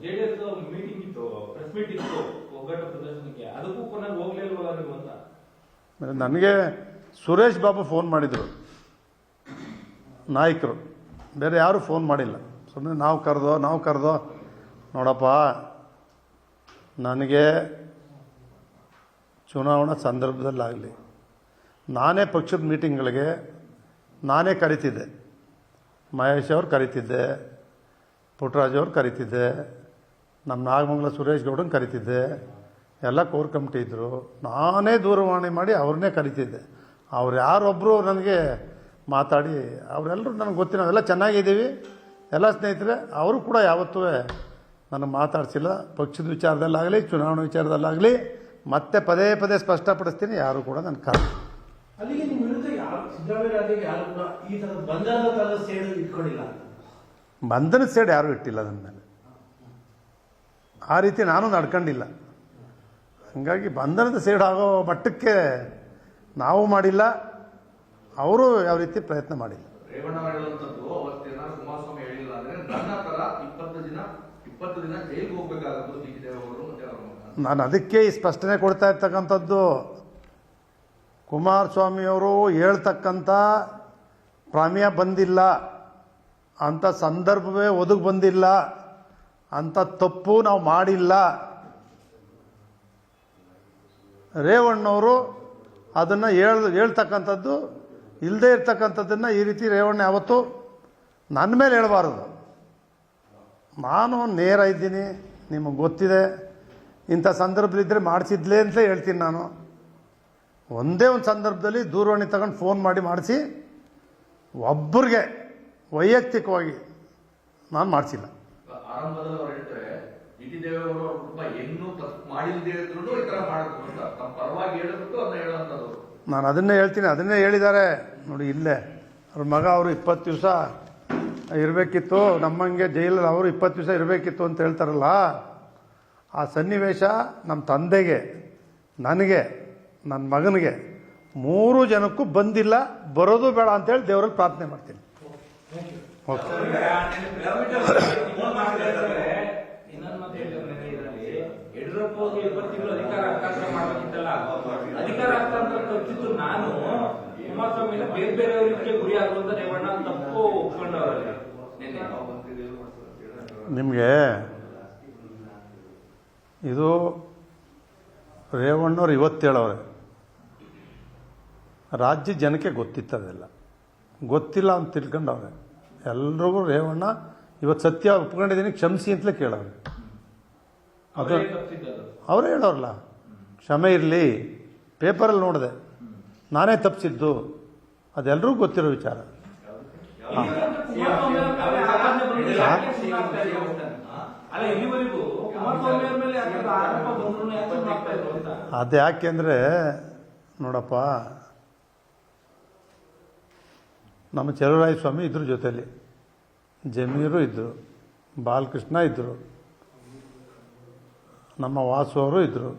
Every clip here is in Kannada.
ಜೆಡಿಎಸ್ ಮೀಟಿಂಗ್ ಇತ್ತು, ಪ್ರೆಸ್ ಮೀಟ್ ಇತ್ತು ಒಗ್ಗಟ್ಟು ಪ್ರದರ್ಶನಕ್ಕೆ, ಅದಕ್ಕೂ ಕೊನೆಗೆ ಹೋಗ್ಲಿಲ್ವಲ್ಲ ನೀವು ಅಂತ. ನನಗೆ ಸುರೇಶ್ ಬಾಬು ಫೋನ್ ಮಾಡಿದರು, ನಾಯಕರು, ಬೇರೆ ಯಾರೂ ಫೋನ್ ಮಾಡಿಲ್ಲ. ಸುಮ್ಮನೆ ನಾವು ಕರೆದೋ ನೋಡಪ್ಪ, ನನಗೆ ಚುನಾವಣಾ ಸಂದರ್ಭದಲ್ಲಾಗಲಿ ನಾನೇ ಪಕ್ಷದ ಮೀಟಿಂಗ್ಗಳಿಗೆ ನಾನೇ ಕರಿತಿದ್ದೆ. ಮಹೇಶ್ ಅವ್ರು ಕರಿತಿದ್ದೆ, ಪುಟ್ಟರಾಜ್ ಅವ್ರು ಕರಿತಿದ್ದೆ, ನಮ್ಮ ನಾಗಮಂಗಲ ಸುರೇಶ್ ಗೌಡನ್ ಕರಿತಿದ್ದೆ, ಎಲ್ಲ ಕೋರ್ ಕಮಿಟಿ ಇದ್ದರು. ನಾನೇ ದೂರವಾಣಿ ಮಾಡಿ ಅವ್ರನ್ನೇ ಕರಿತಿದ್ದೆ. ಅವ್ರು ಯಾರೊಬ್ಬರು ನನಗೆ ಮಾತಾಡಿ, ಅವರೆಲ್ಲರೂ ನನಗೆ ಗೊತ್ತಿಲ್ಲ, ನಾವೆಲ್ಲ ಚೆನ್ನಾಗಿದ್ದೀವಿ, ಎಲ್ಲ ಸ್ನೇಹಿತರೆ. ಅವರು ಕೂಡ ಯಾವತ್ತೂ ನನಗೆ ಮಾತಾಡ್ಸಿಲ್ಲ. ಪಕ್ಷದ ವಿಚಾರದಲ್ಲಾಗಲಿ ಚುನಾವಣಾ ವಿಚಾರದಲ್ಲಾಗಲಿ ಮತ್ತೆ ಪದೇ ಪದೇ ಸ್ಪಷ್ಟಪಡಿಸ್ತೀನಿ, ಯಾರು ಕೂಡ ನನ್ನ ಕಾರಣ. ಅಲ್ಲಿಗೆ ನಿಮ್ಮ ವಿರುದ್ಧ ಸಿದ್ದರಾಮಯ್ಯ ಯಾರು ಕೂಡ ಈ ಥರದ ಬಂಧನದ ಸೇಡು ಇಟ್ಕೊಂಡಿಲ್ಲ. ಬಂಧನದ ಸೇಡು ಯಾರೂ ಇಟ್ಟಿಲ್ಲ ನನ್ನ ಮೇಲೆ, ಆ ರೀತಿ ನಾನು ನಡ್ಕೊಂಡಿಲ್ಲ. ಹಾಗಾಗಿ ಬಂಧನದ ಸೇಡು ಆಗೋ ಮಟ್ಟಕ್ಕೆ ನಾವು ಮಾಡಿಲ್ಲ, ಅವರು ಯಾವ ರೀತಿ ಪ್ರಯತ್ನ ಮಾಡಿಲ್ಲ. ರೇವಣ್ಣ ಹೇಳುವಂಥದ್ದು ಅವತ್ತೇನ ಕುಮಾರಸ್ವಾಮಿ ಹೇಳಿಲ್ಲ ಅಂದ್ರೆ ನನ್ನ ತರ 20 ದಿನ ಜೈಲಿಗೆ ಹೋಗ್ಬೇಕಾಗತ್ತು ಡಿ ಕೆ ದೇವೇಗೌಡರು ಮತ್ತೆ ಅವರ ಮಗ. ನಾನು ಅದಕ್ಕೆ ಈ ಸ್ಪಷ್ಟನೆ ಕೊಡ್ತಾ ಇರ್ತಕ್ಕಂಥದ್ದು. ಕುಮಾರಸ್ವಾಮಿಯವರು ಹೇಳ್ತಕ್ಕಂಥ ಪ್ರಮೇಯ ಬಂದಿಲ್ಲ, ಅಂಥ ಸಂದರ್ಭವೇ ಒದಗಿ ಬಂದಿಲ್ಲ, ಅಂಥ ತಪ್ಪು ನಾವು ಮಾಡಿಲ್ಲ. ರೇವಣ್ಣವರು ಅದನ್ನು ಹೇಳ್ತಕ್ಕಂಥದ್ದು ಇಲ್ಲದೆ ಇರ್ತಕ್ಕಂಥದ್ದನ್ನು ಈ ರೀತಿ ರೇವಣ್ಣ ಯಾವತ್ತು ನನ್ನ ಮೇಲೆ ಹೇಳಬಾರದು. ನಾನು ನೇರ ಇದ್ದೀನಿ, ನಿಮಗೆ ಗೊತ್ತಿದೆ. ಇಂಥ ಸಂದರ್ಭದಲ್ಲಿದ್ದರೆ ಮಾಡಿಸಿದ್ಲೇ ಅಂತ ಹೇಳ್ತೀನಿ. ನಾನು ಒಂದೇ ಒಂದು ಸಂದರ್ಭದಲ್ಲಿ ದೂರವಾಣಿ ತಗೊಂಡು ಫೋನ್ ಮಾಡಿ ಮಾಡಿಸಿ ಒಬ್ಬರಿಗೆ ವೈಯಕ್ತಿಕವಾಗಿ ನಾನು ಮಾಡಿಸಿಲ್ಲ. ಆರಂಭದಲ್ಲಿ ಅವ್ರು ಹೇಳ್ತಾರೆ ಡಿ ಕೆ ದೇವೇಗೌಡರು ಅವ್ರ ಕುಟುಂಬ ಏನು ಮಾಡಿಲ್ಲದೆ ಇದ್ರು ಈ ತರ ಮಾಡಿದ್ರು ಅಂತ ತಮ್ಮ ಪರವಾಗಿ ಹೇಳಿಬಿಟ್ಟು ಅದನ್ನ ಹೇಳುವಂಥದ್ದು. ನಾನು ಅದನ್ನೇ ಹೇಳ್ತೀನಿ, ಅದನ್ನೇ ಹೇಳಿದ್ದಾರೆ ನೋಡಿ. ಇಲ್ಲೇ ಅವ್ರ ಮಗ ಅವರು 20 ದಿವಸ ಇರಬೇಕಿತ್ತು, ನಮ್ಮಂಗೆ ಜೈಲಲ್ಲಿ ಅವರು 20 ದಿವಸ ಇರಬೇಕಿತ್ತು ಅಂತ ಹೇಳ್ತಾರಲ್ಲ, ಆ ಸನ್ನಿವೇಶ ನಮ್ಮ ತಂದೆಗೆ, ನನಗೆ, ನನ್ನ ಮಗನಿಗೆ 3 ಜನಕ್ಕೂ ಬಂದಿಲ್ಲ, ಬರೋದು ಬೇಡ ಅಂತೇಳಿ ದೇವರಲ್ಲಿ ಪ್ರಾರ್ಥನೆ ಮಾಡ್ತೀನಿ. ಓಕೆ. ಯಡಿಯೂರಪ್ಪ 20 ತಿಂಗಳು ಅಧಿಕಾರ ಹಸ್ತಾಂತರ ಮಾಡಬೇಕಿತ್ತಲ್ಲ, ಅಧಿಕಾರ ಹಸ್ತಾಂತರ ತಪ್ಪಿದ್ದು ನಾನು, ಕುಮಾರಸ್ವಾಮಿ ಬೇರೆ ಬೇರೆಯವರಿಗೆ ಗುರಿ ಆಗುವಂತ ರೇವಣ್ಣ ತಪ್ಪು ಒಪ್ಕೊಂಡವರಲ್ಲಿ. ನಿಮಗೆ ಇದು ರೇವಣ್ಣವ್ರು ಇವತ್ತು ಹೇಳವ್ರೆ, ರಾಜ್ಯ ಜನಕ್ಕೆ ಗೊತ್ತಿತ್ತದೆಲ್ಲ, ಗೊತ್ತಿಲ್ಲ ಅಂತ ತಿಳ್ಕೊಂಡವ್ರೆ. ಎಲ್ರಿಗೂ ರೇವಣ್ಣ ಇವತ್ತು ಸತ್ಯ ಒಪ್ಕೊಂಡಿದ್ದೀನಿ ಕ್ಷಮಿಸಿ ಅಂತಲೇ ಕೇಳವ್ರೆ. ಅದು ಅವರೇ ಹೇಳೋರಲ್ಲ, ಕ್ಷಮೆ ಇರಲಿ, ಪೇಪರಲ್ಲಿ ನೋಡಿದೆ ನಾನೇ ತಪ್ಪಿಸಿದ್ದು, ಅದೆಲ್ಲರಿಗೂ ಗೊತ್ತಿರೋ ವಿಚಾರ. ಅದು ಯಾಕೆಂದರೆ ನೋಡಪ್ಪ, ನಮ್ಮ ಚಲುವರಾಯ ಸ್ವಾಮಿ ಇದ್ರ ಜೊತೆಯಲ್ಲಿ, ಜಮೀರು ಇದ್ದರು, ಬಾಲಕೃಷ್ಣ ಇದ್ದರು, ನಮ್ಮ ವಾಸು ಅವರು ಇದ್ದರು.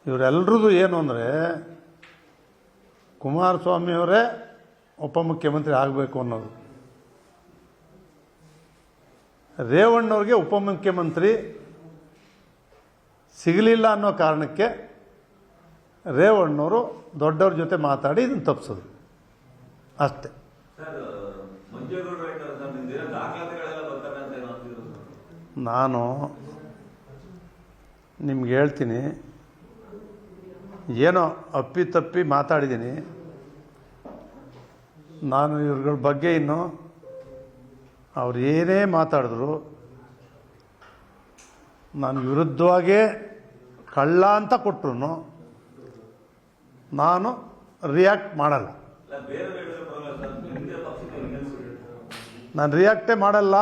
ಇವರೆಲ್ಲರದು ಏನು ಅಂದರೆ ಕುಮಾರಸ್ವಾಮಿಯವರೇ ಉಪಮುಖ್ಯಮಂತ್ರಿ ಆಗಬೇಕು ಅನ್ನೋದು. ರೇವಣ್ಣವ್ರಿಗೆ ಉಪಮುಖ್ಯಮಂತ್ರಿ ಸಿಗಲಿಲ್ಲ ಅನ್ನೋ ಕಾರಣಕ್ಕೆ ರೇವಣ್ಣವರು ದೊಡ್ಡವ್ರ ಜೊತೆ ಮಾತಾಡಿ ಇದನ್ನು ತಪ್ಪಿಸೋದು ಅಷ್ಟೇ. ನಾನು ನಿಮ್ಗೆ ಹೇಳ್ತೀನಿ, ಏನೋ ಅಪ್ಪಿತಪ್ಪಿ ಮಾತಾಡಿದ್ದೀನಿ. ನಾನು ಇವ್ರಗಳ ಬಗ್ಗೆ ಇನ್ನು ಅವ್ರು ಏನೇ ಮಾತಾಡಿದ್ರು ನಾನು ವಿರುದ್ಧವಾಗೇ ಕಳ್ಳ ಅಂತ ಕೊಟ್ಟರು ನಾನು ರಿಯಾಕ್ಟ್ ಮಾಡಲ್ಲ. ನಾನು ರಿಯಾಕ್ಟೇ ಮಾಡಲ್ಲ.